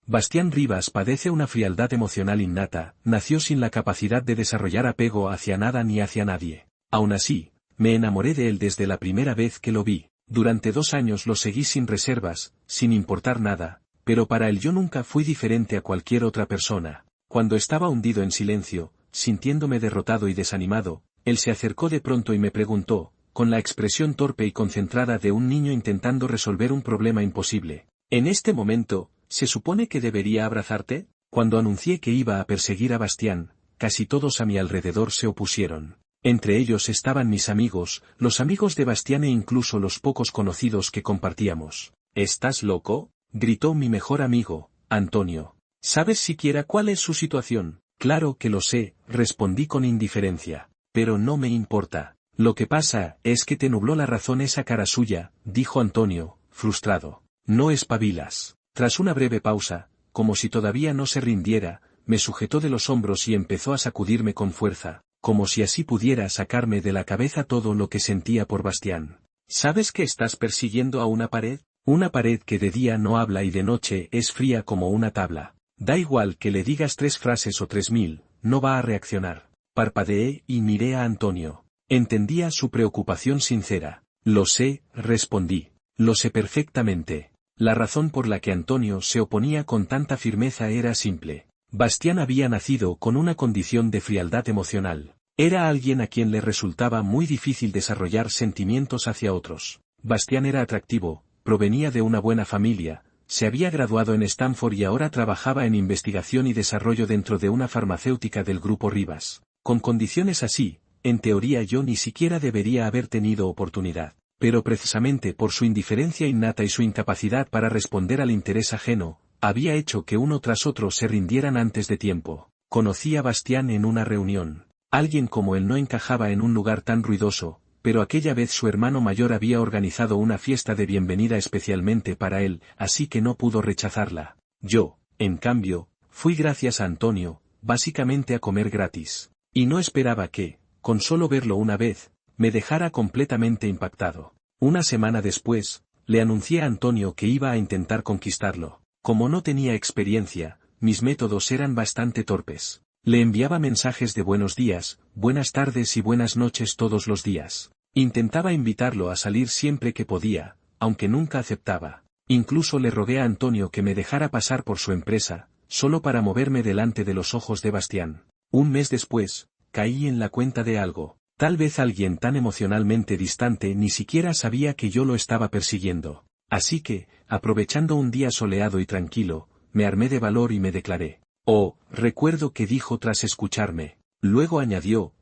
Bastián Rivas padece una frialdad emocional innata, nació sin la capacidad de desarrollar apego hacia nada ni hacia nadie. Aún así, me enamoré de él desde la primera vez que lo vi. Durante 2 años lo seguí sin reservas, sin importar nada, pero para él yo nunca fui diferente a cualquier otra persona. Cuando estaba hundido en silencio, sintiéndome derrotado y desanimado, él se acercó de pronto y me preguntó, con la expresión torpe y concentrada de un niño intentando resolver un problema imposible: «¿En este momento, se supone que debería abrazarte?». Cuando anuncié que iba a perseguir a Bastián, casi todos a mi alrededor se opusieron. Entre ellos estaban mis amigos, los amigos de Bastián e incluso los pocos conocidos que compartíamos. «¿Estás loco?», gritó mi mejor amigo, Antonio. «¿Sabes siquiera cuál es su situación?». «Claro que lo sé», respondí con indiferencia. «Pero no me importa. Lo que pasa es que te nubló la razón esa cara suya», dijo Antonio, frustrado. «No espabilas». Tras una breve pausa, como si todavía no se rindiera, me sujetó de los hombros y empezó a sacudirme con fuerza, como si así pudiera sacarme de la cabeza todo lo que sentía por Bastián. «¿Sabes que estás persiguiendo a una pared? Una pared que de día no habla y de noche es fría como una tabla. Da igual que le digas 3 frases o 3000, no va a reaccionar». Parpadeé y miré a Antonio. Entendía su preocupación sincera. «Lo sé», respondí. «Lo sé perfectamente». La razón por la que Antonio se oponía con tanta firmeza era simple. Bastián había nacido con una condición de frialdad emocional. Era alguien a quien le resultaba muy difícil desarrollar sentimientos hacia otros. Bastián era atractivo, provenía de una buena familia, se había graduado en Stanford y ahora trabajaba en investigación y desarrollo dentro de una farmacéutica del grupo Rivas. Con condiciones así, en teoría yo ni siquiera debería haber tenido oportunidad. Pero precisamente por su indiferencia innata y su incapacidad para responder al interés ajeno, había hecho que uno tras otro se rindieran antes de tiempo. Conocí a Bastián en una reunión. Alguien como él no encajaba en un lugar tan ruidoso, pero aquella vez su hermano mayor había organizado una fiesta de bienvenida especialmente para él, así que no pudo rechazarla. Yo, en cambio, fui gracias a Antonio, básicamente a comer gratis. Y no esperaba que, con solo verlo una vez, me dejara completamente impactado. Una semana después, le anuncié a Antonio que iba a intentar conquistarlo. Como no tenía experiencia, mis métodos eran bastante torpes. Le enviaba mensajes de buenos días, buenas tardes y buenas noches todos los días. Intentaba invitarlo a salir siempre que podía, aunque nunca aceptaba. Incluso le rogué a Antonio que me dejara pasar por su empresa, solo para moverme delante de los ojos de Bastián. Un mes después, caí en la cuenta de algo. Tal vez alguien tan emocionalmente distante ni siquiera sabía que yo lo estaba persiguiendo. Así que, aprovechando un día soleado y tranquilo, me armé de valor y me declaré. «Oh», recuerdo que dijo tras escucharme. Luego añadió,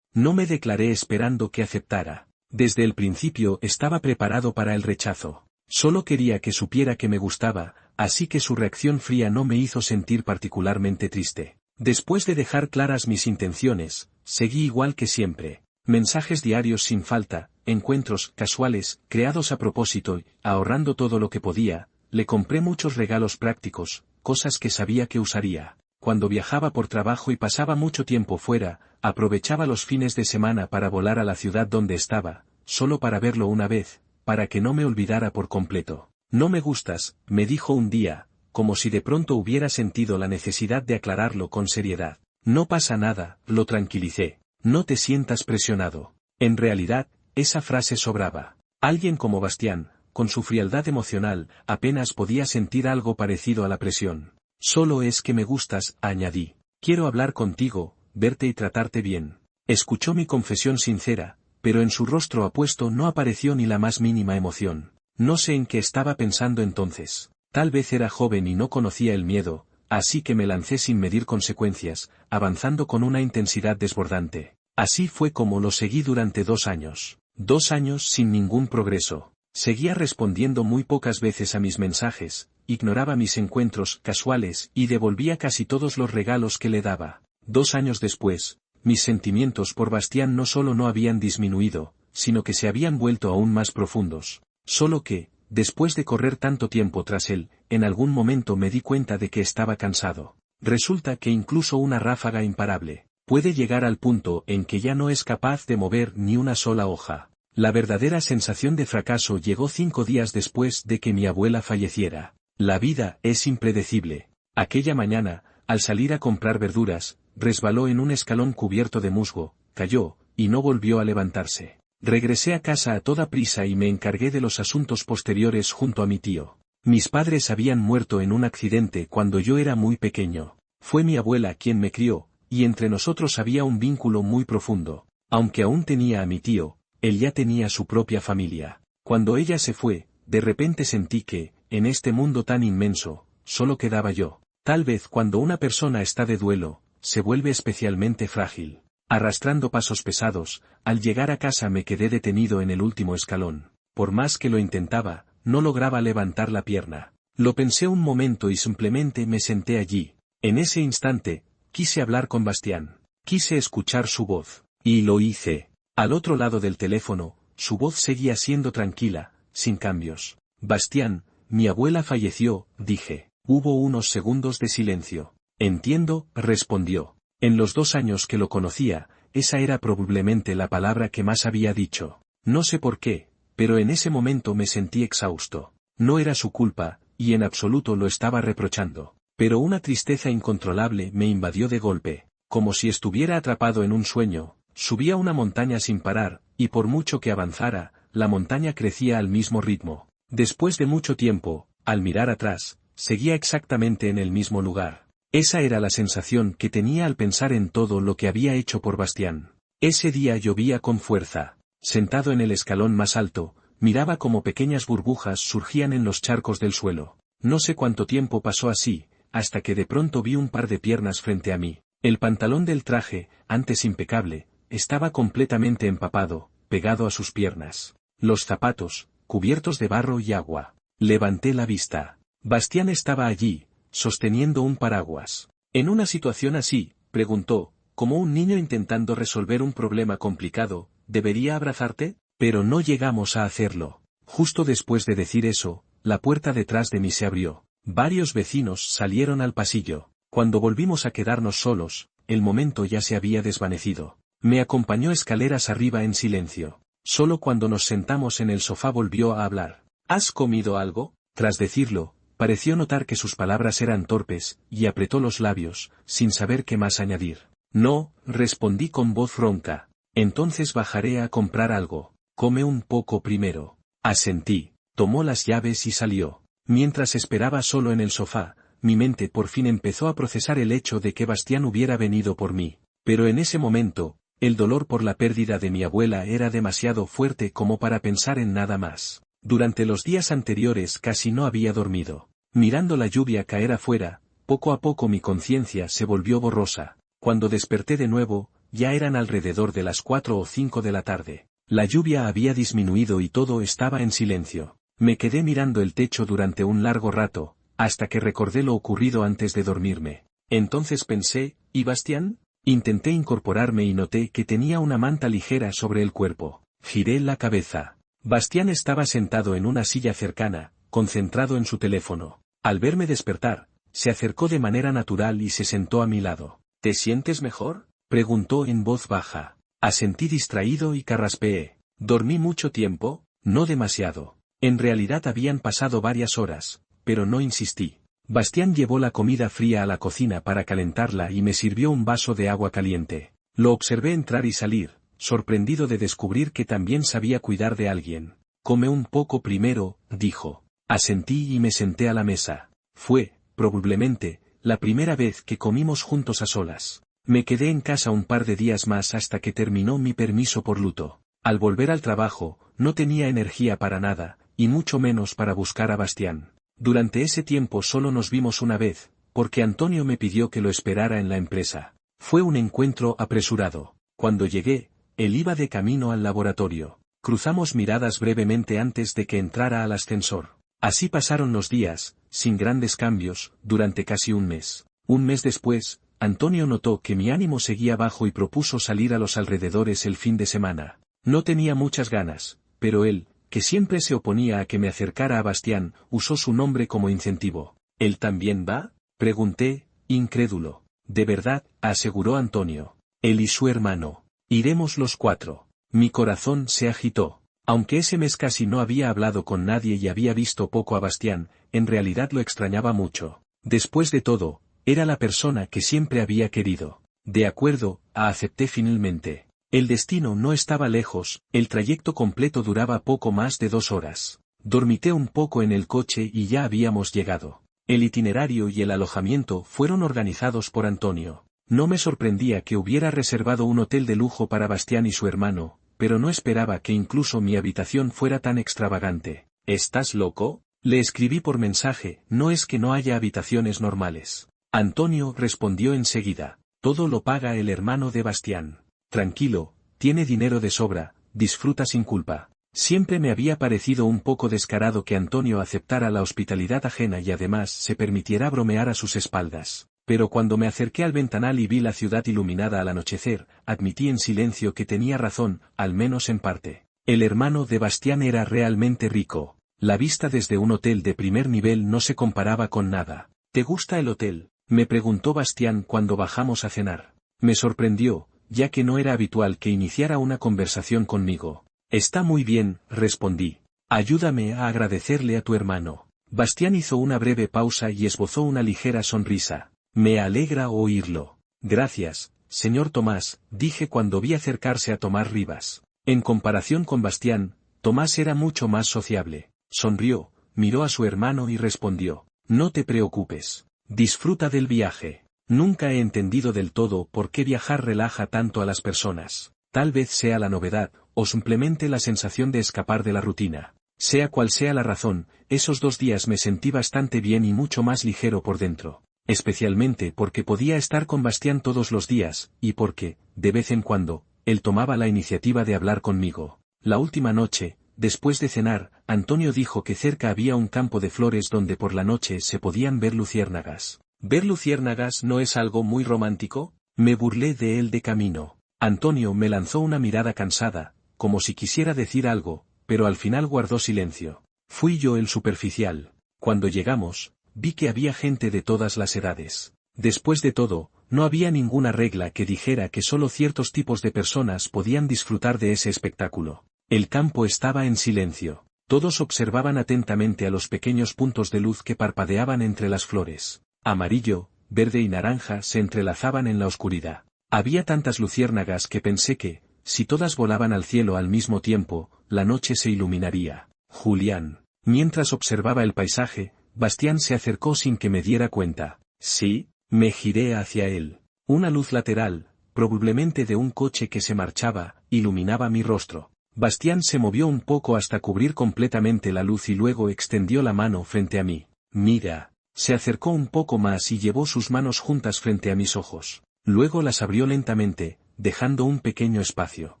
No me declaré esperando que aceptara. Desde el principio estaba preparado para el rechazo. Solo quería que supiera que me gustaba, así que su reacción fría no me hizo sentir particularmente triste. Después de dejar claras mis intenciones, seguí igual que siempre. Mensajes diarios sin falta, encuentros casuales, creados a propósito y, ahorrando todo lo que podía, le compré muchos regalos prácticos, cosas que sabía que usaría. Cuando viajaba por trabajo y pasaba mucho tiempo fuera, aprovechaba los fines de semana para volar a la ciudad donde estaba, solo para verlo una vez, para que no me olvidara por completo. «No me gustas», me dijo un día, como si de pronto hubiera sentido la necesidad de aclararlo con seriedad. «No pasa nada», lo tranquilicé. «No te sientas presionado». En realidad, esa frase sobraba. Alguien como Bastián, con su frialdad emocional, apenas podía sentir algo parecido a la presión. «Solo es que me gustas», añadí. «Quiero hablar contigo, verte y tratarte bien». Escuchó mi confesión sincera, pero en su rostro apuesto no apareció ni la más mínima emoción. No sé en qué estaba pensando entonces. Tal vez era joven y no conocía el miedo, así que me lancé sin medir consecuencias, avanzando con una intensidad desbordante. Así fue como lo seguí durante 2 años. 2 años sin ningún progreso. Seguía respondiendo muy pocas veces a mis mensajes, ignoraba mis encuentros casuales y devolvía casi todos los regalos que le daba. 2 años después, mis sentimientos por Bastián no solo no habían disminuido, sino que se habían vuelto aún más profundos. Solo que, después de correr tanto tiempo tras él, en algún momento me di cuenta de que estaba cansado. Resulta que incluso una ráfaga imparable puede llegar al punto en que ya no es capaz de mover ni una sola hoja. La verdadera sensación de fracaso llegó 5 días después de que mi abuela falleciera. La vida es impredecible. Aquella mañana, al salir a comprar verduras, resbaló en un escalón cubierto de musgo, cayó, y no volvió a levantarse. Regresé a casa a toda prisa y me encargué de los asuntos posteriores junto a mi tío. Mis padres habían muerto en un accidente cuando yo era muy pequeño. Fue mi abuela quien me crió, y entre nosotros había un vínculo muy profundo. Aunque aún tenía a mi tío, él ya tenía su propia familia. Cuando ella se fue, de repente sentí que, en este mundo tan inmenso, solo quedaba yo. Tal vez cuando una persona está de duelo, se vuelve especialmente frágil. Arrastrando pasos pesados, al llegar a casa me quedé detenido en el último escalón. Por más que lo intentaba, no lograba levantar la pierna. Lo pensé un momento y simplemente me senté allí. En ese instante, quise hablar con Bastián. Quise escuchar su voz. Y lo hice. Al otro lado del teléfono, su voz seguía siendo tranquila, sin cambios. Bastián, mi abuela falleció, dije. Hubo unos segundos de silencio. Entiendo, respondió. En los 2 años que lo conocía, esa era probablemente la palabra que más había dicho. No sé por qué, pero en ese momento me sentí exhausto. No era su culpa, y en absoluto lo estaba reprochando. Pero una tristeza incontrolable me invadió de golpe. Como si estuviera atrapado en un sueño, subía una montaña sin parar, y por mucho que avanzara, la montaña crecía al mismo ritmo. Después de mucho tiempo, al mirar atrás, seguía exactamente en el mismo lugar. Esa era la sensación que tenía al pensar en todo lo que había hecho por Bastián. Ese día llovía con fuerza. Sentado en el escalón más alto, miraba como pequeñas burbujas surgían en los charcos del suelo. No sé cuánto tiempo pasó así, hasta que de pronto vi un par de piernas frente a mí. El pantalón del traje, antes impecable, estaba completamente empapado, pegado a sus piernas. Los zapatos, cubiertos de barro y agua. Levanté la vista. Bastián estaba allí, sosteniendo un paraguas. En una situación así, preguntó, como un niño intentando resolver un problema complicado, ¿debería abrazarte? Pero no llegamos a hacerlo. Justo después de decir eso, la puerta detrás de mí se abrió. Varios vecinos salieron al pasillo. Cuando volvimos a quedarnos solos, el momento ya se había desvanecido. Me acompañó escaleras arriba en silencio. Solo cuando nos sentamos en el sofá volvió a hablar. ¿Has comido algo? Tras decirlo, pareció notar que sus palabras eran torpes, y apretó los labios, sin saber qué más añadir. No, respondí con voz ronca. Entonces bajaré a comprar algo. Come un poco primero. Asentí, tomó las llaves y salió. Mientras esperaba solo en el sofá, mi mente por fin empezó a procesar el hecho de que Bastián hubiera venido por mí. Pero en ese momento, el dolor por la pérdida de mi abuela era demasiado fuerte como para pensar en nada más. Durante los días anteriores casi no había dormido. Mirando la lluvia caer afuera, poco a poco mi conciencia se volvió borrosa. Cuando desperté de nuevo, ya eran alrededor de las 4 o 5 de la tarde. La lluvia había disminuido y todo estaba en silencio. Me quedé mirando el techo durante un largo rato, hasta que recordé lo ocurrido antes de dormirme. Entonces pensé, ¿y Bastián? Intenté incorporarme y noté que tenía una manta ligera sobre el cuerpo. Giré la cabeza. Bastián estaba sentado en una silla cercana, concentrado en su teléfono. Al verme despertar, se acercó de manera natural y se sentó a mi lado. ¿Te sientes mejor?, preguntó en voz baja. Asentí distraído y carraspeé. ¿Dormí mucho tiempo? No demasiado. En realidad habían pasado varias horas, pero no insistí. Bastián llevó la comida fría a la cocina para calentarla y me sirvió un vaso de agua caliente. Lo observé entrar y salir, sorprendido de descubrir que también sabía cuidar de alguien. Come un poco primero, dijo. Asentí y me senté a la mesa. Fue, probablemente, la primera vez que comimos juntos a solas. Me quedé en casa un par de días más hasta que terminó mi permiso por luto. Al volver al trabajo, no tenía energía para nada, y mucho menos para buscar a Bastián. Durante ese tiempo solo nos vimos una vez, porque Antonio me pidió que lo esperara en la empresa. Fue un encuentro apresurado. Cuando llegué, él iba de camino al laboratorio. Cruzamos miradas brevemente antes de que entrara al ascensor. Así pasaron los días, sin grandes cambios, durante casi un mes. Un mes después, Antonio notó que mi ánimo seguía bajo y propuso salir a los alrededores el fin de semana. No tenía muchas ganas, pero él, que siempre se oponía a que me acercara a Bastián, usó su nombre como incentivo. ¿Él también va?, pregunté, incrédulo. De verdad, aseguró Antonio. Él y su hermano. Iremos los 4. Mi corazón se agitó. Aunque ese mes casi no había hablado con nadie y había visto poco a Bastián, en realidad lo extrañaba mucho. Después de todo, era la persona que siempre había querido. De acuerdo, acepté finalmente. El destino no estaba lejos, el trayecto completo duraba poco más de 2 horas. Dormité un poco en el coche y ya habíamos llegado. El itinerario y el alojamiento fueron organizados por Antonio. No me sorprendía que hubiera reservado un hotel de lujo para Bastián y su hermano, pero no esperaba que incluso mi habitación fuera tan extravagante. ¿Estás loco? Le escribí por mensaje, no es que no haya habitaciones normales. Antonio respondió enseguida, todo lo paga el hermano de Bastián. Tranquilo, tiene dinero de sobra, disfruta sin culpa. Siempre me había parecido un poco descarado que Antonio aceptara la hospitalidad ajena y además se permitiera bromear a sus espaldas. Pero cuando me acerqué al ventanal y vi la ciudad iluminada al anochecer, admití en silencio que tenía razón, al menos en parte. El hermano de Bastián era realmente rico. La vista desde un hotel de primer nivel no se comparaba con nada. ¿Te gusta el hotel?, me preguntó Bastián cuando bajamos a cenar. Me sorprendió, ya que no era habitual que iniciara una conversación conmigo. Está muy bien, respondí. Ayúdame a agradecerle a tu hermano. Bastián hizo una breve pausa y esbozó una ligera sonrisa. Me alegra oírlo. Gracias, señor Tomás, dije cuando vi acercarse a Tomás Rivas. En comparación con Bastián, Tomás era mucho más sociable. Sonrió, miró a su hermano y respondió. No te preocupes. Disfruta del viaje. Nunca he entendido del todo por qué viajar relaja tanto a las personas. Tal vez sea la novedad, o simplemente la sensación de escapar de la rutina. Sea cual sea la razón, esos 2 días me sentí bastante bien y mucho más ligero por dentro. Especialmente porque podía estar con Bastián todos los días, y porque, de vez en cuando, él tomaba la iniciativa de hablar conmigo. La última noche, después de cenar, Antonio dijo que cerca había un campo de flores donde por la noche se podían ver luciérnagas. ¿Ver luciérnagas no es algo muy romántico? Me burlé de él de camino. Antonio me lanzó una mirada cansada, como si quisiera decir algo, pero al final guardó silencio. Fui yo el superficial. Cuando llegamos, vi que había gente de todas las edades. Después de todo, no había ninguna regla que dijera que solo ciertos tipos de personas podían disfrutar de ese espectáculo. El campo estaba en silencio. Todos observaban atentamente a los pequeños puntos de luz que parpadeaban entre las flores. Amarillo, verde y naranja se entrelazaban en la oscuridad. Había tantas luciérnagas que pensé que, si todas volaban al cielo al mismo tiempo, la noche se iluminaría. Julián. Mientras observaba el paisaje, Bastián se acercó sin que me diera cuenta. Sí, me giré hacia él. Una luz lateral, probablemente de un coche que se marchaba, iluminaba mi rostro. Bastián se movió un poco hasta cubrir completamente la luz y luego extendió la mano frente a mí. Mira. Se acercó un poco más y llevó sus manos juntas frente a mis ojos. Luego las abrió lentamente, dejando un pequeño espacio.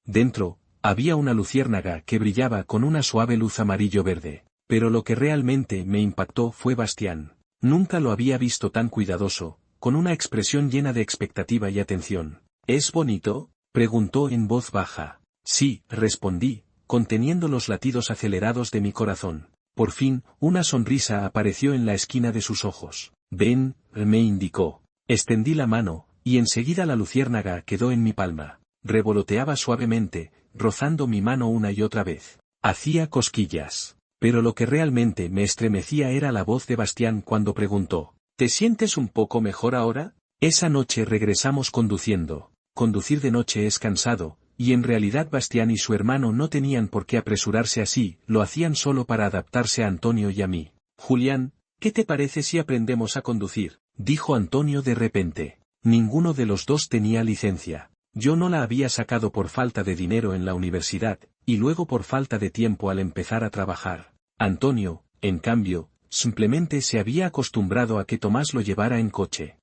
Dentro, había una luciérnaga que brillaba con una suave luz amarillo-verde. Pero lo que realmente me impactó fue Bastián. Nunca lo había visto tan cuidadoso, con una expresión llena de expectativa y atención. ¿Es bonito?, preguntó en voz baja. Sí, respondí, conteniendo los latidos acelerados de mi corazón. Por fin, una sonrisa apareció en la esquina de sus ojos. Ven, me indicó. Extendí la mano, y enseguida la luciérnaga quedó en mi palma. Revoloteaba suavemente, rozando mi mano una y otra vez. Hacía cosquillas. Pero lo que realmente me estremecía era la voz de Bastián cuando preguntó, ¿te sientes un poco mejor ahora? Esa noche regresamos conduciendo. Conducir de noche es cansado, y en realidad Bastián y su hermano no tenían por qué apresurarse así, lo hacían solo para adaptarse a Antonio y a mí. Julián, ¿qué te parece si aprendemos a conducir?, dijo Antonio de repente. Ninguno de los dos tenía licencia. Yo no la había sacado por falta de dinero en la universidad, y luego por falta de tiempo al empezar a trabajar. Antonio, en cambio, simplemente se había acostumbrado a que Tomás lo llevara en coche.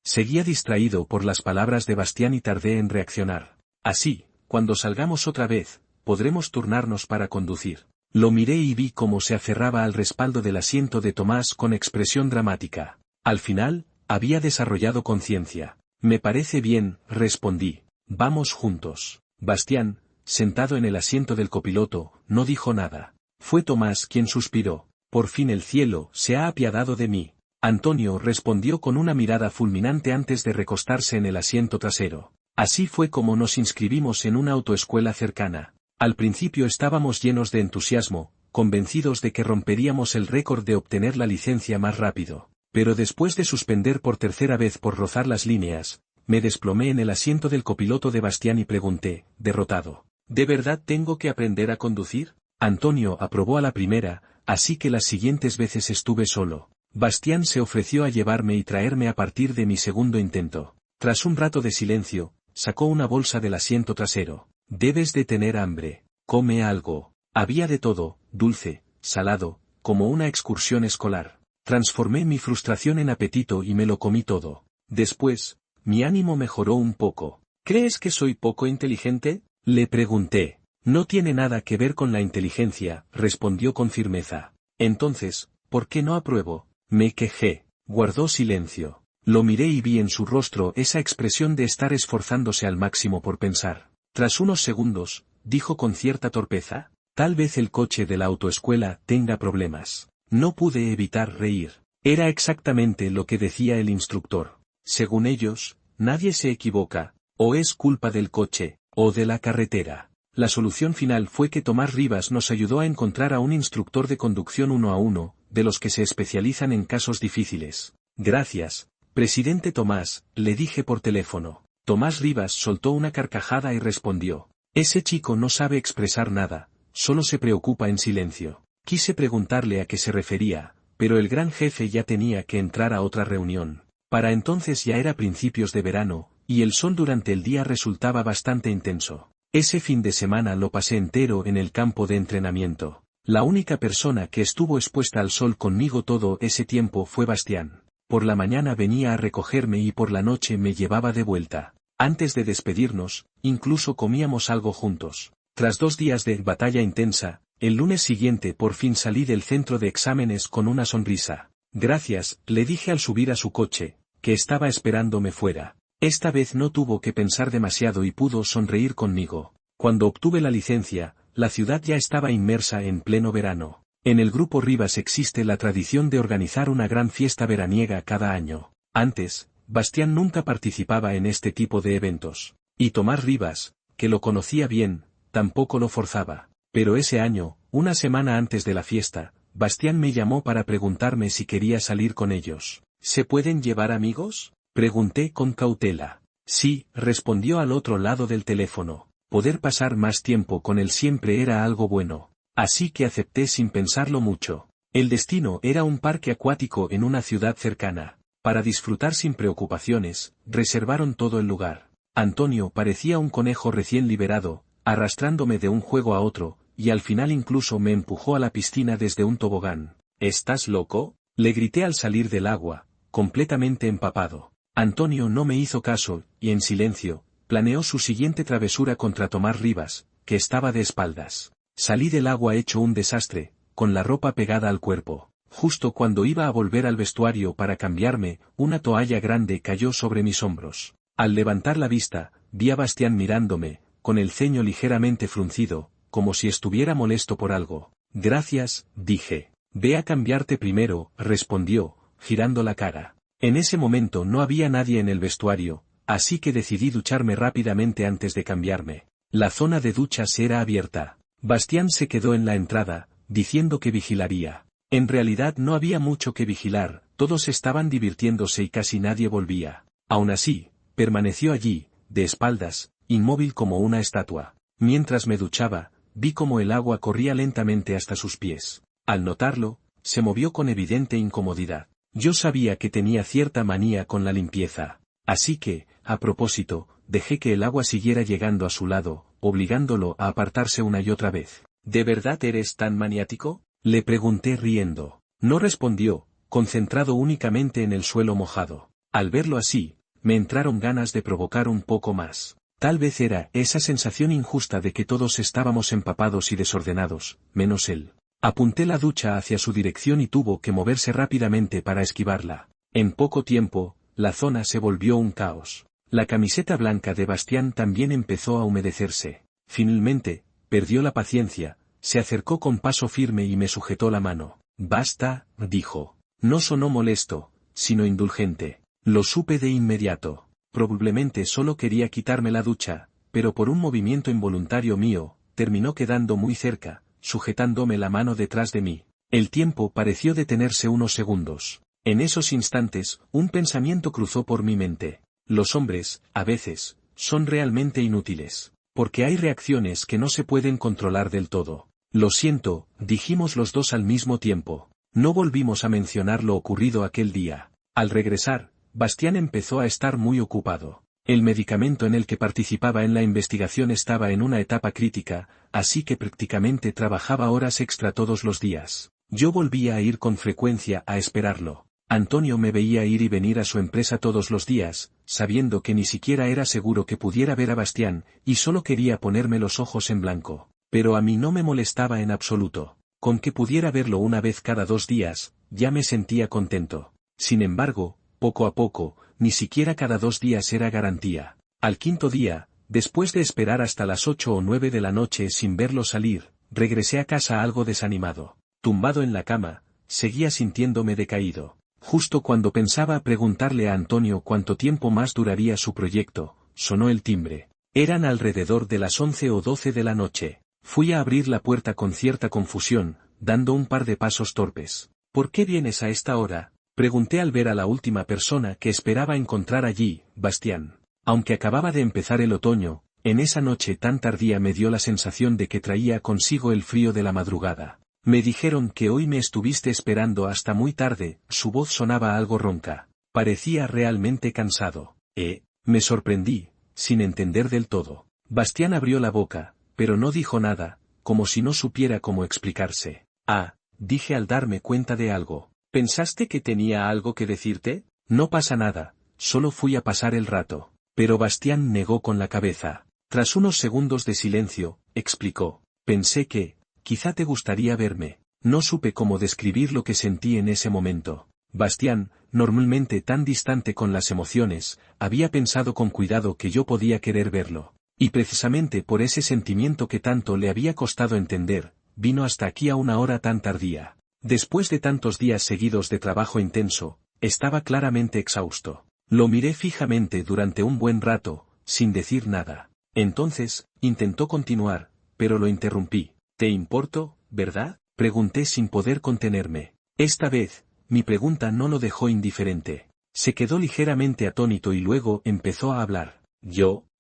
Seguía distraído por las palabras de Bastián y tardé en reaccionar. Así, cuando salgamos otra vez, podremos turnarnos para conducir. Lo miré y vi cómo se aferraba al respaldo del asiento de Tomás con expresión dramática. Al final, había desarrollado conciencia. Me parece bien, respondí. Vamos juntos. Bastián, sentado en el asiento del copiloto, no dijo nada. Fue Tomás quien suspiró. Por fin el cielo se ha apiadado de mí. Antonio respondió con una mirada fulminante antes de recostarse en el asiento trasero. Así fue como nos inscribimos en una autoescuela cercana. Al principio estábamos llenos de entusiasmo, convencidos de que romperíamos el récord de obtener la licencia más rápido. Pero después de suspender por tercera vez por rozar las líneas, me desplomé en el asiento del copiloto de Bastián y pregunté, derrotado: ¿de verdad tengo que aprender a conducir? Antonio aprobó a la primera, así que las siguientes veces estuve solo. Bastián se ofreció a llevarme y traerme a partir de mi segundo intento. Tras un rato de silencio, sacó una bolsa del asiento trasero. Debes de tener hambre. Come algo. Había de todo, dulce, salado, como una excursión escolar. Transformé mi frustración en apetito y me lo comí todo. Después, mi ánimo mejoró un poco. ¿Crees que soy poco inteligente? Le pregunté. No tiene nada que ver con la inteligencia, respondió con firmeza. Entonces, ¿por qué no apruebo? Me quejé. Guardó silencio. Lo miré y vi en su rostro esa expresión de estar esforzándose al máximo por pensar. Tras unos segundos, dijo con cierta torpeza: tal vez el coche de la autoescuela tenga problemas. No pude evitar reír. Era exactamente lo que decía el instructor. Según ellos, nadie se equivoca, o es culpa del coche, o de la carretera. La solución final fue que Tomás Rivas nos ayudó a encontrar a un instructor de conducción 1 a 1, de los que se especializan en casos difíciles. Gracias, presidente Tomás, le dije por teléfono. Tomás Rivas soltó una carcajada y respondió: ese chico no sabe expresar nada, solo se preocupa en silencio. Quise preguntarle a qué se refería, pero el gran jefe ya tenía que entrar a otra reunión. Para entonces ya era principios de verano, y el sol durante el día resultaba bastante intenso. Ese fin de semana lo pasé entero en el campo de entrenamiento. La única persona que estuvo expuesta al sol conmigo todo ese tiempo fue Bastián. Por la mañana venía a recogerme y por la noche me llevaba de vuelta. Antes de despedirnos, incluso comíamos algo juntos. Tras 2 días de batalla intensa, el lunes siguiente por fin salí del centro de exámenes con una sonrisa. Gracias, le dije al subir a su coche, que estaba esperándome fuera. Esta vez no tuvo que pensar demasiado y pudo sonreír conmigo. Cuando obtuve la licencia, la ciudad ya estaba inmersa en pleno verano. En el Grupo Rivas existe la tradición de organizar una gran fiesta veraniega cada año. Antes, Bastián nunca participaba en este tipo de eventos. Y Tomás Rivas, que lo conocía bien, tampoco lo forzaba. Pero ese año, una semana antes de la fiesta, Bastián me llamó para preguntarme si quería salir con ellos. ¿Se pueden llevar amigos?, pregunté con cautela. Sí, respondió al otro lado del teléfono. Poder pasar más tiempo con él siempre era algo bueno. Así que acepté sin pensarlo mucho. El destino era un parque acuático en una ciudad cercana. Para disfrutar sin preocupaciones, reservaron todo el lugar. Antonio parecía un conejo recién liberado, arrastrándome de un juego a otro, y al final incluso me empujó a la piscina desde un tobogán. ¿Estás loco?, le grité al salir del agua, completamente empapado. Antonio no me hizo caso, y en silencio, planeó su siguiente travesura contra Tomás Rivas, que estaba de espaldas. Salí del agua hecho un desastre, con la ropa pegada al cuerpo. Justo cuando iba a volver al vestuario para cambiarme, una toalla grande cayó sobre mis hombros. Al levantar la vista, vi a Bastián mirándome, con el ceño ligeramente fruncido, como si estuviera molesto por algo. Gracias, dije. Ve a cambiarte primero, respondió, girando la cara. En ese momento no había nadie en el vestuario, así que decidí ducharme rápidamente antes de cambiarme. La zona de duchas era abierta. Bastián se quedó en la entrada, diciendo que vigilaría. En realidad no había mucho que vigilar, todos estaban divirtiéndose y casi nadie volvía. Aún así, permaneció allí, de espaldas, inmóvil como una estatua. Mientras me duchaba, vi cómo el agua corría lentamente hasta sus pies. Al notarlo, se movió con evidente incomodidad. Yo sabía que tenía cierta manía con la limpieza. Así que, a propósito, dejé que el agua siguiera llegando a su lado, obligándolo a apartarse una y otra vez. ¿De verdad eres tan maniático?, le pregunté riendo. No respondió, concentrado únicamente en el suelo mojado. Al verlo así, me entraron ganas de provocar un poco más. Tal vez era esa sensación injusta de que todos estábamos empapados y desordenados, menos él. Apunté la ducha hacia su dirección y tuvo que moverse rápidamente para esquivarla. En poco tiempo, la zona se volvió un caos. La camiseta blanca de Bastián también empezó a humedecerse. Finalmente, perdió la paciencia, se acercó con paso firme y me sujetó la mano. Basta, dijo. No sonó molesto, sino indulgente. Lo supe de inmediato. Probablemente solo quería quitarme la ducha, pero por un movimiento involuntario mío, terminó quedando muy cerca, sujetándome la mano detrás de mí. El tiempo pareció detenerse unos segundos. En esos instantes, un pensamiento cruzó por mi mente. Los hombres, a veces, son realmente inútiles. Porque hay reacciones que no se pueden controlar del todo. Lo siento, dijimos los dos al mismo tiempo. No volvimos a mencionar lo ocurrido aquel día. Al regresar, Bastián empezó a estar muy ocupado. El medicamento en el que participaba en la investigación estaba en una etapa crítica, así que prácticamente trabajaba horas extra todos los días. Yo volvía a ir con frecuencia a esperarlo. Antonio me veía ir y venir a su empresa todos los días, sabiendo que ni siquiera era seguro que pudiera ver a Bastián, y solo quería ponerme los ojos en blanco. Pero a mí no me molestaba en absoluto. Con que pudiera verlo una vez cada 2 días, ya me sentía contento. Sin embargo, poco a poco, ni siquiera cada 2 días era garantía. Al 5.º día, después de esperar hasta las 8 o 9 de la noche sin verlo salir, regresé a casa algo desanimado. Tumbado en la cama, seguía sintiéndome decaído. Justo cuando pensaba preguntarle a Antonio cuánto tiempo más duraría su proyecto, sonó el timbre. Eran alrededor de las 11 o 12 de la noche. Fui a abrir la puerta con cierta confusión, dando un par de pasos torpes. ¿Por qué vienes a esta hora?, pregunté al ver a la última persona que esperaba encontrar allí, Bastián. Aunque acababa de empezar el otoño, en esa noche tan tardía me dio la sensación de que traía consigo el frío de la madrugada. Me dijeron que hoy me estuviste esperando hasta muy tarde, su voz sonaba algo ronca. Parecía realmente cansado. Me sorprendí, sin entender del todo. Bastián abrió la boca, pero no dijo nada, como si no supiera cómo explicarse. Dije al darme cuenta de algo. ¿Pensaste que tenía algo que decirte? No pasa nada, solo fui a pasar el rato. Pero Bastián negó con la cabeza. Tras unos segundos de silencio, explicó. Pensé que, quizá te gustaría verme. No supe cómo describir lo que sentí en ese momento. Bastián, normalmente tan distante con las emociones, había pensado con cuidado que yo podía querer verlo. Y precisamente por ese sentimiento que tanto le había costado entender, vino hasta aquí a una hora tan tardía. Después de tantos días seguidos de trabajo intenso, estaba claramente exhausto. Lo miré fijamente durante un buen rato, sin decir nada. Entonces, intentó continuar, pero lo interrumpí. ¿Te importo, verdad?, pregunté sin poder contenerme. Esta vez, mi pregunta no lo dejó indiferente. Se quedó ligeramente atónito y luego empezó a hablar.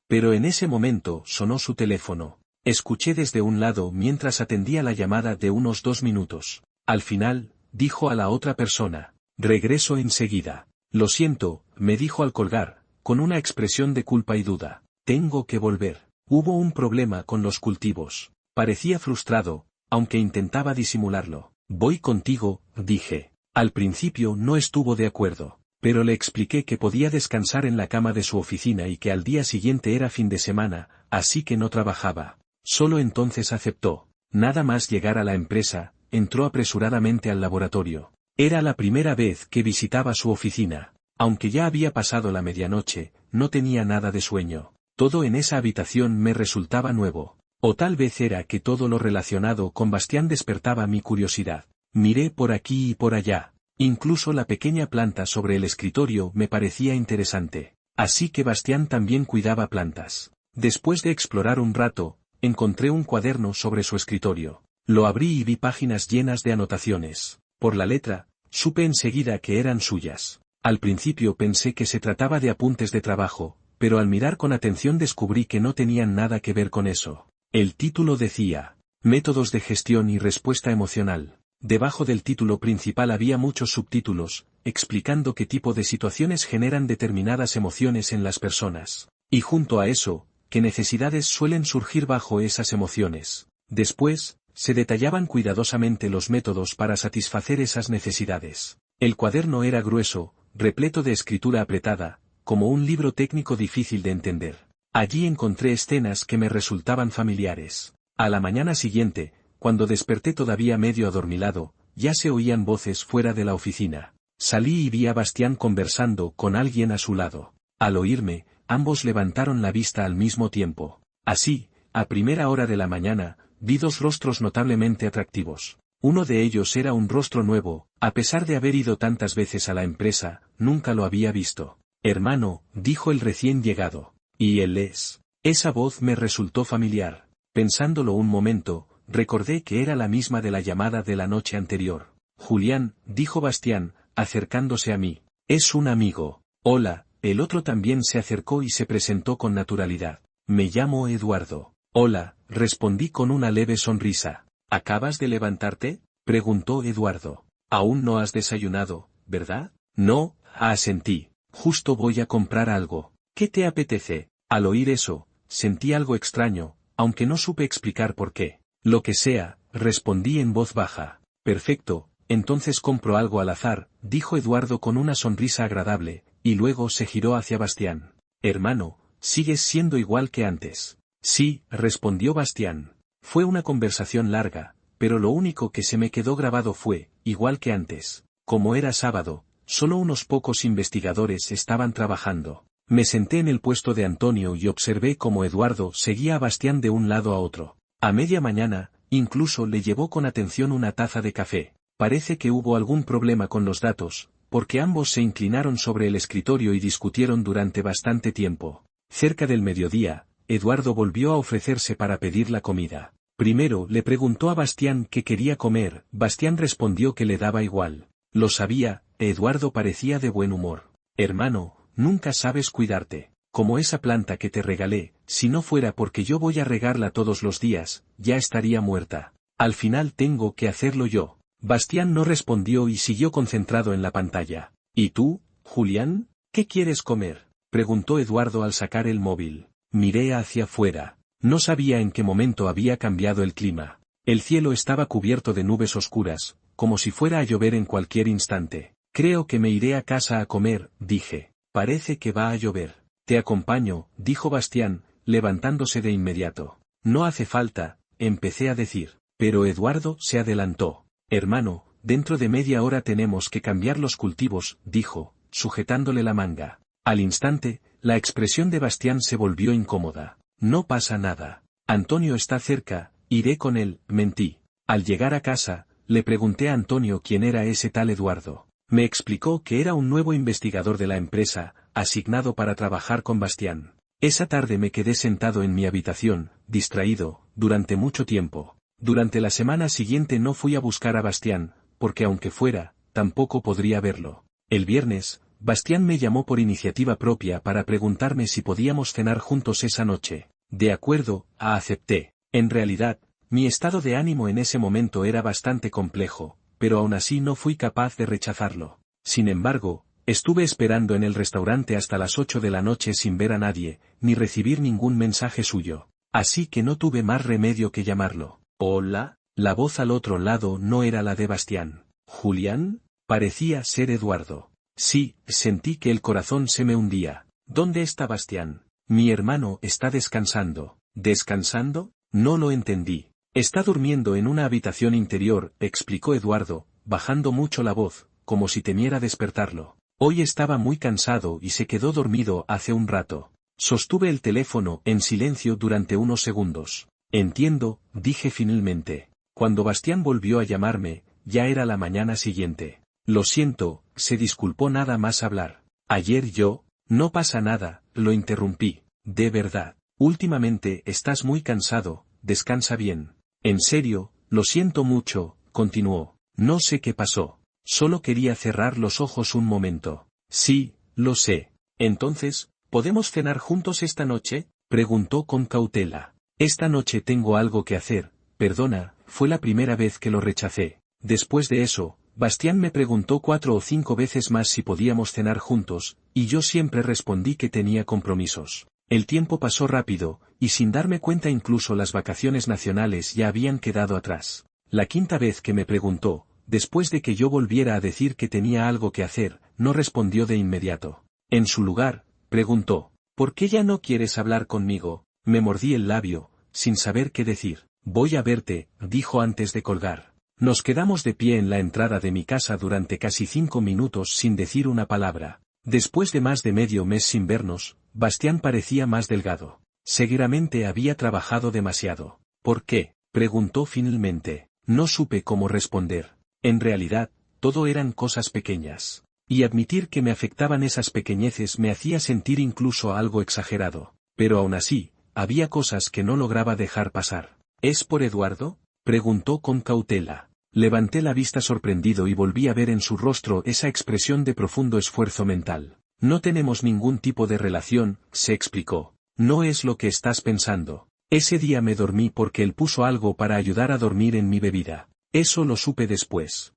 Pero en ese momento sonó su teléfono. Escuché desde un lado mientras atendía la llamada de unos 2 minutos. Al final, dijo a la otra persona. Regreso enseguida. Lo siento, me dijo al colgar, con una expresión de culpa y duda. Tengo que volver. Hubo un problema con los cultivos. Parecía frustrado, aunque intentaba disimularlo. Voy contigo, dije. Al principio no estuvo de acuerdo, pero le expliqué que podía descansar en la cama de su oficina y que al día siguiente era fin de semana, así que no trabajaba. Solo entonces aceptó. Nada más llegar a la empresa, entró apresuradamente al laboratorio. Era la primera vez que visitaba su oficina. Aunque ya había pasado la medianoche, no tenía nada de sueño. Todo en esa habitación me resultaba nuevo. O tal vez era que todo lo relacionado con Bastián despertaba mi curiosidad. Miré por aquí y por allá. Incluso la pequeña planta sobre el escritorio me parecía interesante. Así que Bastián también cuidaba plantas. Después de explorar un rato, encontré un cuaderno sobre su escritorio. Lo abrí y vi páginas llenas de anotaciones. Por la letra, supe enseguida que eran suyas. Al principio pensé que se trataba de apuntes de trabajo, pero al mirar con atención descubrí que no tenían nada que ver con eso. El título decía, Métodos de gestión y respuesta emocional. Debajo del título principal había muchos subtítulos, explicando qué tipo de situaciones generan determinadas emociones en las personas. Y junto a eso, qué necesidades suelen surgir bajo esas emociones. Después, se detallaban cuidadosamente los métodos para satisfacer esas necesidades. El cuaderno era grueso, repleto de escritura apretada, como un libro técnico difícil de entender. Allí encontré escenas que me resultaban familiares. A la mañana siguiente, cuando desperté todavía medio adormilado, ya se oían voces fuera de la oficina. Salí y vi a Bastián conversando con alguien a su lado. Al oírme, ambos levantaron la vista al mismo tiempo. Así, a primera hora de la mañana, vi 2 rostros notablemente atractivos. Uno de ellos era un rostro nuevo, a pesar de haber ido tantas veces a la empresa, nunca lo había visto. Hermano, dijo el recién llegado. Y él es. Esa voz me resultó familiar. Pensándolo un momento, recordé que era la misma de la llamada de la noche anterior. Julián, dijo Bastián, acercándose a mí. Es un amigo. Hola, el otro también se acercó y se presentó con naturalidad. Me llamo Eduardo. Hola, respondí con una leve sonrisa. ¿Acabas de levantarte?, preguntó Eduardo. Aún no has desayunado, ¿verdad? No, asentí. Justo voy a comprar algo. ¿Qué te apetece? Al oír eso, sentí algo extraño, aunque no supe explicar por qué. Lo que sea, respondí en voz baja. Perfecto, entonces compro algo al azar, dijo Eduardo con una sonrisa agradable, y luego se giró hacia Bastián. Hermano, sigues siendo igual que antes. Sí, respondió Bastián. Fue una conversación larga, pero lo único que se me quedó grabado fue, igual que antes. Como era sábado, solo unos pocos investigadores estaban trabajando. Me senté en el puesto de Antonio y observé cómo Eduardo seguía a Bastián de un lado a otro. A media mañana, incluso le llevó con atención una taza de café. Parece que hubo algún problema con los datos, porque ambos se inclinaron sobre el escritorio y discutieron durante bastante tiempo. Cerca del mediodía, Eduardo volvió a ofrecerse para pedir la comida. Primero le preguntó a Bastián qué quería comer. Bastián respondió que le daba igual. Lo sabía, Eduardo parecía de buen humor. Hermano, nunca sabes cuidarte. Como esa planta que te regalé, si no fuera porque yo voy a regarla todos los días, ya estaría muerta. Al final tengo que hacerlo yo. Bastián no respondió y siguió concentrado en la pantalla. ¿Y tú, Julián? ¿Qué quieres comer?, preguntó Eduardo al sacar el móvil. Miré hacia afuera. No sabía en qué momento había cambiado el clima. El cielo estaba cubierto de nubes oscuras, como si fuera a llover en cualquier instante. Creo que me iré a casa a comer, dije. Parece que va a llover. Te acompaño, dijo Bastián, levantándose de inmediato. No hace falta, empecé a decir. Pero Eduardo se adelantó. Hermano, dentro de media hora tenemos que cambiar los cultivos, dijo, sujetándole la manga. Al instante, la expresión de Bastián se volvió incómoda. No pasa nada. Antonio está cerca, iré con él, mentí. Al llegar a casa, le pregunté a Antonio quién era ese tal Eduardo. Me explicó que era un nuevo investigador de la empresa, asignado para trabajar con Bastián. Esa tarde me quedé sentado en mi habitación, distraído, durante mucho tiempo. Durante la semana siguiente no fui a buscar a Bastián, porque aunque fuera, tampoco podría verlo. El viernes, Bastián me llamó por iniciativa propia para preguntarme si podíamos cenar juntos esa noche. De acuerdo, acepté. En realidad, mi estado de ánimo en ese momento era bastante complejo, pero aún así no fui capaz de rechazarlo. Sin embargo, estuve esperando en el restaurante hasta las 8 de la noche sin ver a nadie, ni recibir ningún mensaje suyo. Así que no tuve más remedio que llamarlo. Hola, la voz al otro lado no era la de Bastián. ¿Julián? Parecía ser Eduardo. Sí, sentí que el corazón se me hundía. ¿Dónde está Bastián? Mi hermano está descansando. ¿Descansando? No lo entendí. Está durmiendo en una habitación interior, explicó Eduardo, bajando mucho la voz, como si temiera despertarlo. Hoy estaba muy cansado y se quedó dormido hace un rato. Sostuve el teléfono en silencio durante unos segundos. Entiendo, dije finalmente. Cuando Bastián volvió a llamarme, ya era la mañana siguiente. Lo siento, se disculpó nada más hablar. Ayer yo, no pasa nada, lo interrumpí. De verdad, últimamente estás muy cansado, descansa bien. En serio, lo siento mucho, continuó. No sé qué pasó. Solo quería cerrar los ojos un momento. Sí, lo sé. Entonces, ¿podemos cenar juntos esta noche?, preguntó con cautela. Esta noche tengo algo que hacer, perdona, fue la primera vez que lo rechacé. Después de eso, Bastián me preguntó 4 o 5 veces más si podíamos cenar juntos, y yo siempre respondí que tenía compromisos. El tiempo pasó rápido, y sin darme cuenta incluso las vacaciones nacionales ya habían quedado atrás. La quinta vez que me preguntó, después de que yo volviera a decir que tenía algo que hacer, no respondió de inmediato. En su lugar, preguntó, ¿por qué ya no quieres hablar conmigo? Me mordí el labio, sin saber qué decir. Voy a verte, dijo antes de colgar. Nos quedamos de pie en la entrada de mi casa durante casi 5 minutos sin decir una palabra. Después de más de medio mes sin vernos, Bastián parecía más delgado. Seguramente había trabajado demasiado. ¿Por qué?, preguntó finalmente. No supe cómo responder. En realidad, todo eran cosas pequeñas. Y admitir que me afectaban esas pequeñeces me hacía sentir incluso algo exagerado. Pero aún así, había cosas que no lograba dejar pasar. ¿Es por Eduardo?, preguntó con cautela. Levanté la vista sorprendido y volví a ver en su rostro esa expresión de profundo esfuerzo mental. No tenemos ningún tipo de relación, se explicó. No es lo que estás pensando. Ese día me dormí porque él puso algo para ayudar a dormir en mi bebida. Eso lo supe después.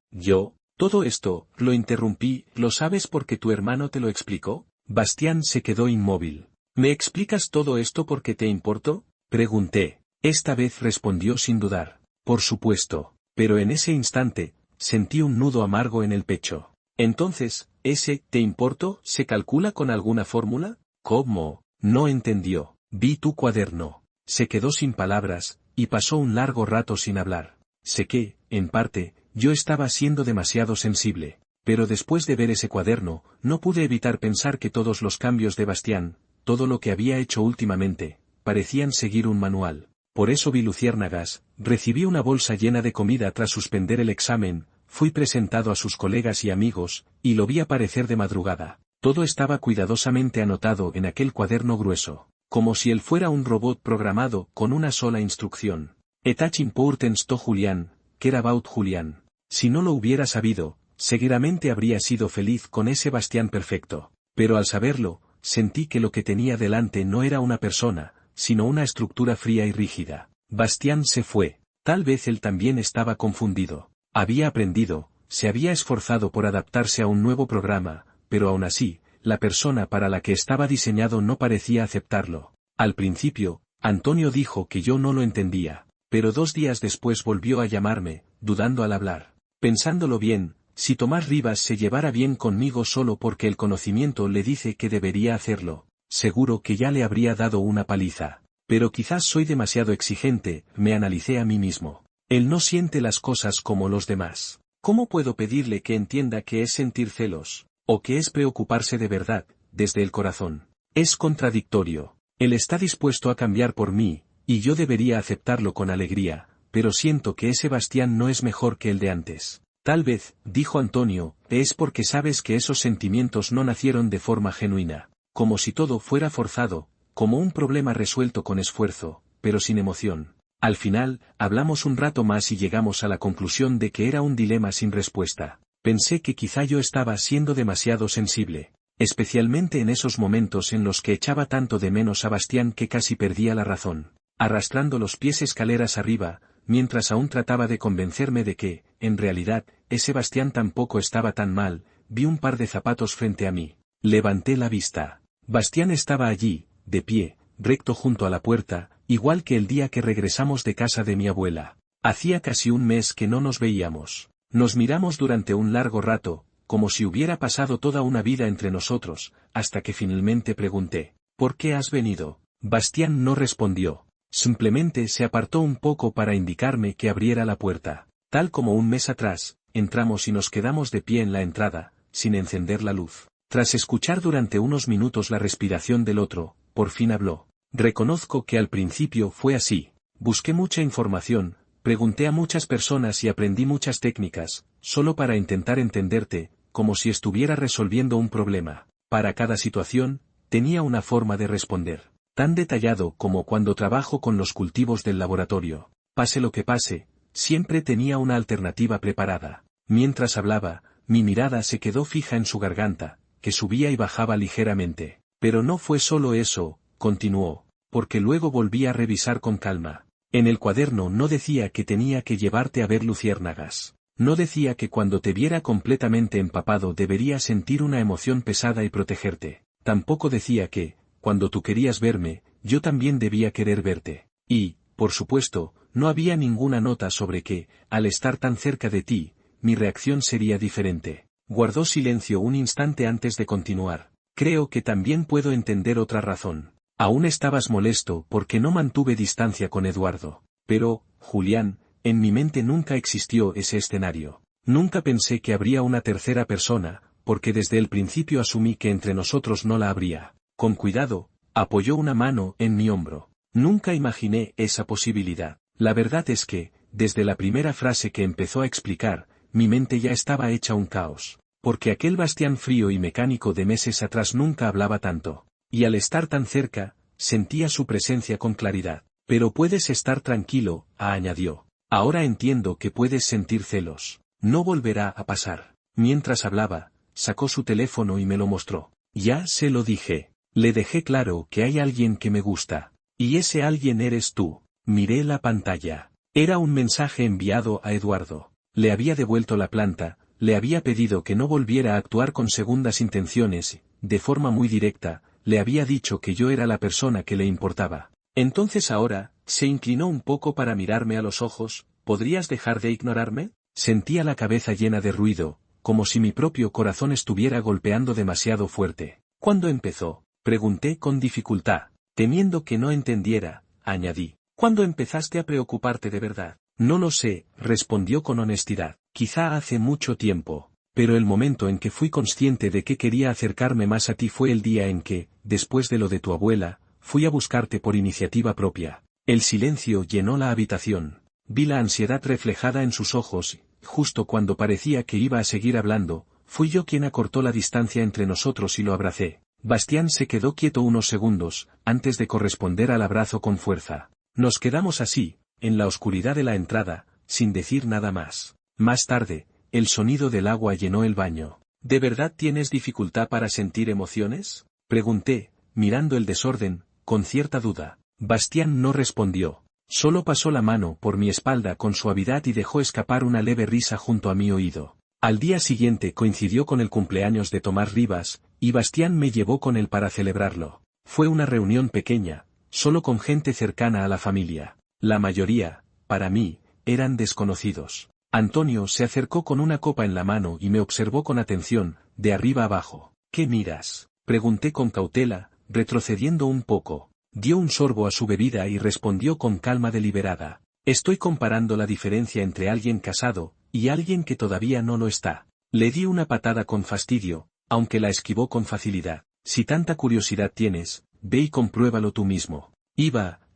Todo esto, lo interrumpí, ¿lo sabes porque tu hermano te lo explicó? Bastián se quedó inmóvil. ¿Me explicas todo esto porque te importo?, pregunté. Esta vez respondió sin dudar. Por supuesto, pero en ese instante, sentí un nudo amargo en el pecho. Entonces, ¿ese te importo se calcula con alguna fórmula? ¿Cómo? No entendió. Vi tu cuaderno. Se quedó sin palabras, y pasó un largo rato sin hablar. Sé que, en parte, yo estaba siendo demasiado sensible, pero después de ver ese cuaderno, no pude evitar pensar que todos los cambios de Bastián, todo lo que había hecho últimamente, parecían seguir un manual. Por eso vi luciérnagas, recibí una bolsa llena de comida tras suspender el examen, fui presentado a sus colegas y amigos, y lo vi aparecer de madrugada. Todo estaba cuidadosamente anotado en aquel cuaderno grueso, como si él fuera un robot programado con una sola instrucción. Etach importance to Julián, care about Julián. Si no lo hubiera sabido, seguramente habría sido feliz con ese Bastián perfecto. Pero al saberlo, sentí que lo que tenía delante no era una persona, sino una estructura fría y rígida. Bastián se fue. Tal vez él también estaba confundido. Había aprendido, se había esforzado por adaptarse a un nuevo programa, pero aún así, la persona para la que estaba diseñado no parecía aceptarlo. Al principio, Antonio dijo que yo no lo entendía, pero 2 días después volvió a llamarme, dudando al hablar. Pensándolo bien, si Tomás Rivas se llevara bien conmigo solo porque el conocimiento le dice que debería hacerlo, seguro que ya le habría dado una paliza. Pero quizás soy demasiado exigente, me analicé a mí mismo. Él no siente las cosas como los demás. ¿Cómo puedo pedirle que entienda qué es sentir celos, o qué es preocuparse de verdad, desde el corazón? Es contradictorio. Él está dispuesto a cambiar por mí, y yo debería aceptarlo con alegría, pero siento que ese Bastián no es mejor que el de antes. Tal vez, dijo Antonio, es porque sabes que esos sentimientos no nacieron de forma genuina, como si todo fuera forzado, como un problema resuelto con esfuerzo, pero sin emoción. Al final, hablamos un rato más y llegamos a la conclusión de que era un dilema sin respuesta. Pensé que quizá yo estaba siendo demasiado sensible, especialmente en esos momentos en los que echaba tanto de menos a Bastián que casi perdía la razón. Arrastrando los pies escaleras arriba, mientras aún trataba de convencerme de que, en realidad, ese Bastián tampoco estaba tan mal, vi un par de zapatos frente a mí. Levanté la vista. Bastián estaba allí, de pie, recto junto a la puerta, igual que el día que regresamos de casa de mi abuela. Hacía casi un mes que no nos veíamos. Nos miramos durante un largo rato, como si hubiera pasado toda una vida entre nosotros, hasta que finalmente pregunté, ¿por qué has venido? Bastián no respondió. Simplemente se apartó un poco para indicarme que abriera la puerta. Tal como un mes atrás, entramos y nos quedamos de pie en la entrada, sin encender la luz. Tras escuchar durante unos minutos la respiración del otro, por fin habló. Reconozco que al principio fue así. Busqué mucha información, pregunté a muchas personas y aprendí muchas técnicas, solo para intentar entenderte, como si estuviera resolviendo un problema. Para cada situación, tenía una forma de responder. Tan detallado como cuando trabajo con los cultivos del laboratorio. Pase lo que pase, siempre tenía una alternativa preparada. Mientras hablaba, mi mirada se quedó fija en su garganta, que subía y bajaba ligeramente. Pero no fue solo eso, continuó, porque luego volví a revisar con calma. En el cuaderno no decía que tenía que llevarte a ver luciérnagas. No decía que cuando te viera completamente empapado debería sentir una emoción pesada y protegerte. Tampoco decía que, cuando tú querías verme, yo también debía querer verte. Y, por supuesto, no había ninguna nota sobre que, al estar tan cerca de ti, mi reacción sería diferente. Guardó silencio un instante antes de continuar. Creo que también puedo entender otra razón. Aún estabas molesto porque no mantuve distancia con Eduardo. Pero, Julián, en mi mente nunca existió ese escenario. Nunca pensé que habría una tercera persona, porque desde el principio asumí que entre nosotros no la habría. Con cuidado, apoyó una mano en mi hombro. Nunca imaginé esa posibilidad. La verdad es que, desde la primera frase que empezó a explicar, mi mente ya estaba hecha un caos. Porque aquel Bastián frío y mecánico de meses atrás nunca hablaba tanto. Y al estar tan cerca, sentía su presencia con claridad. Pero puedes estar tranquilo, añadió. Ahora entiendo que puedes sentir celos. No volverá a pasar. Mientras hablaba, sacó su teléfono y me lo mostró. Ya se lo dije. Le dejé claro que hay alguien que me gusta. Y ese alguien eres tú. Miré la pantalla. Era un mensaje enviado a Eduardo. Le había devuelto la planta, le había pedido que no volviera a actuar con segundas intenciones, de forma muy directa, le había dicho que yo era la persona que le importaba. Entonces ahora, se inclinó un poco para mirarme a los ojos. ¿Podrías dejar de ignorarme? Sentía la cabeza llena de ruido, como si mi propio corazón estuviera golpeando demasiado fuerte. ¿Cuándo empezó? Pregunté con dificultad. Temiendo que no entendiera, añadí. ¿Cuándo empezaste a preocuparte de verdad? No lo sé, respondió con honestidad. Quizá hace mucho tiempo. Pero el momento en que fui consciente de que quería acercarme más a ti fue el día en que, después de lo de tu abuela, fui a buscarte por iniciativa propia. El silencio llenó la habitación. Vi la ansiedad reflejada en sus ojos, y, justo cuando parecía que iba a seguir hablando, fui yo quien acortó la distancia entre nosotros y lo abracé. Bastián se quedó quieto unos segundos, antes de corresponder al abrazo con fuerza. Nos quedamos así, en la oscuridad de la entrada, sin decir nada más. Más tarde, el sonido del agua llenó el baño. ¿De verdad tienes dificultad para sentir emociones? Pregunté, mirando el desorden, con cierta duda. Bastián no respondió. Solo pasó la mano por mi espalda con suavidad y dejó escapar una leve risa junto a mi oído. Al día siguiente coincidió con el cumpleaños de Tomás Rivas, y Bastián me llevó con él para celebrarlo. Fue una reunión pequeña, solo con gente cercana a la familia. La mayoría, para mí, eran desconocidos. Antonio se acercó con una copa en la mano y me observó con atención, de arriba abajo. ¿Qué miras? Pregunté con cautela, retrocediendo un poco. Dio un sorbo a su bebida y respondió con calma deliberada. Estoy comparando la diferencia entre alguien casado y alguien que todavía no lo está. Le di una patada con fastidio, aunque la esquivó con facilidad. Si tanta curiosidad tienes, ve y compruébalo tú mismo.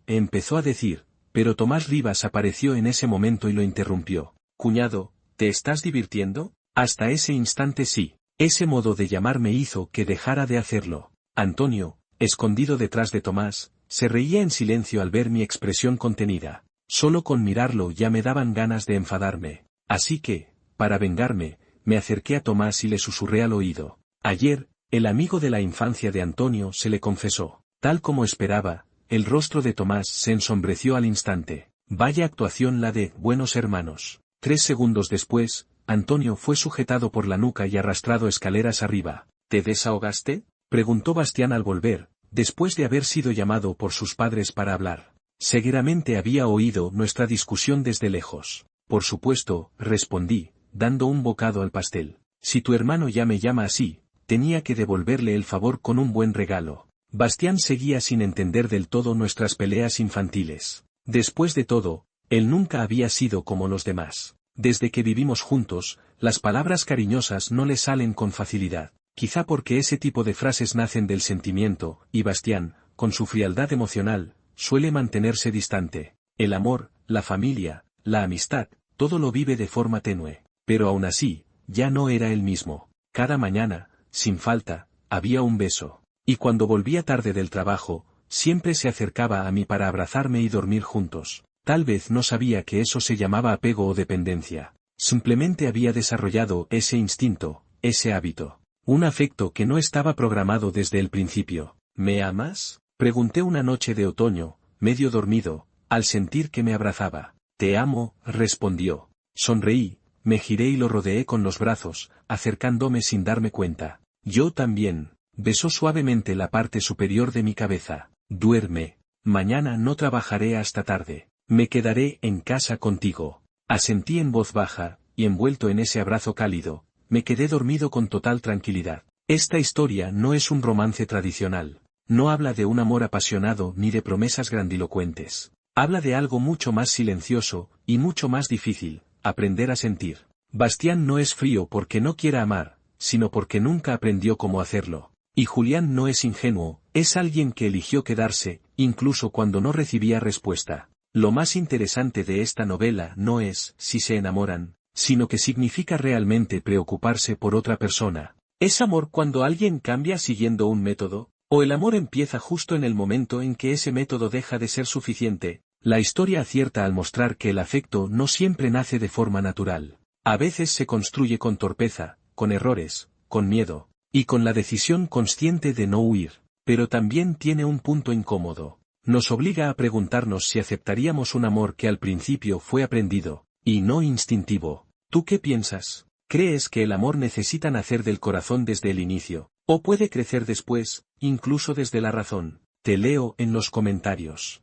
Empezó a decir, pero Tomás Rivas apareció en ese momento y lo interrumpió. Cuñado, ¿te estás divirtiendo? Hasta ese instante sí. Ese modo de llamarme hizo que dejara de hacerlo. Antonio, escondido detrás de Tomás, se reía en silencio al ver mi expresión contenida. Solo con mirarlo ya me daban ganas de enfadarme. Así que, para vengarme, me acerqué a Tomás y le susurré al oído. Ayer, el amigo de la infancia de Antonio se le confesó. Tal como esperaba, el rostro de Tomás se ensombreció al instante. Vaya actuación la de Buenos Hermanos. 3 segundos después, Antonio fue sujetado por la nuca y arrastrado escaleras arriba. ¿Te desahogaste? Preguntó Bastián al volver, después de haber sido llamado por sus padres para hablar. Seguramente había oído nuestra discusión desde lejos. Por supuesto, respondí, dando un bocado al pastel. Si tu hermano ya me llama así, tenía que devolverle el favor con un buen regalo. Bastián seguía sin entender del todo nuestras peleas infantiles. Después de todo, él nunca había sido como los demás. Desde que vivimos juntos, las palabras cariñosas no le salen con facilidad. Quizá porque ese tipo de frases nacen del sentimiento, y Bastián, con su frialdad emocional, suele mantenerse distante. El amor, la familia, la amistad, todo lo vive de forma tenue. Pero aún así, ya no era el mismo. Cada mañana, sin falta, había un beso. Y cuando volvía tarde del trabajo, siempre se acercaba a mí para abrazarme y dormir juntos. Tal vez no sabía que eso se llamaba apego o dependencia. Simplemente había desarrollado ese instinto, ese hábito. Un afecto que no estaba programado desde el principio. ¿Me amas? Pregunté una noche de otoño, medio dormido, al sentir que me abrazaba. Te amo, respondió. Sonreí, me giré y lo rodeé con los brazos, acercándome sin darme cuenta. Yo también. Besó suavemente la parte superior de mi cabeza. Duerme. Mañana no trabajaré hasta tarde. Me quedaré en casa contigo. Asentí en voz baja, y envuelto en ese abrazo cálido, me quedé dormido con total tranquilidad. Esta historia no es un romance tradicional. No habla de un amor apasionado ni de promesas grandilocuentes. Habla de algo mucho más silencioso, y mucho más difícil, aprender a sentir. Bastián no es frío porque no quiera amar, sino porque nunca aprendió cómo hacerlo. Y Julián no es ingenuo, es alguien que eligió quedarse, incluso cuando no recibía respuesta. Lo más interesante de esta novela no es si se enamoran, sino que significa realmente preocuparse por otra persona. ¿Es amor cuando alguien cambia siguiendo un método? O el amor empieza justo en el momento en que ese método deja de ser suficiente. La historia acierta al mostrar que el afecto no siempre nace de forma natural. A veces se construye con torpeza, con errores, con miedo, y con la decisión consciente de no huir. Pero también tiene un punto incómodo. Nos obliga a preguntarnos si aceptaríamos un amor que al principio fue aprendido, y no instintivo. ¿Tú qué piensas? ¿Crees que el amor necesita nacer del corazón desde el inicio, o puede crecer después, incluso desde la razón? Te leo en los comentarios.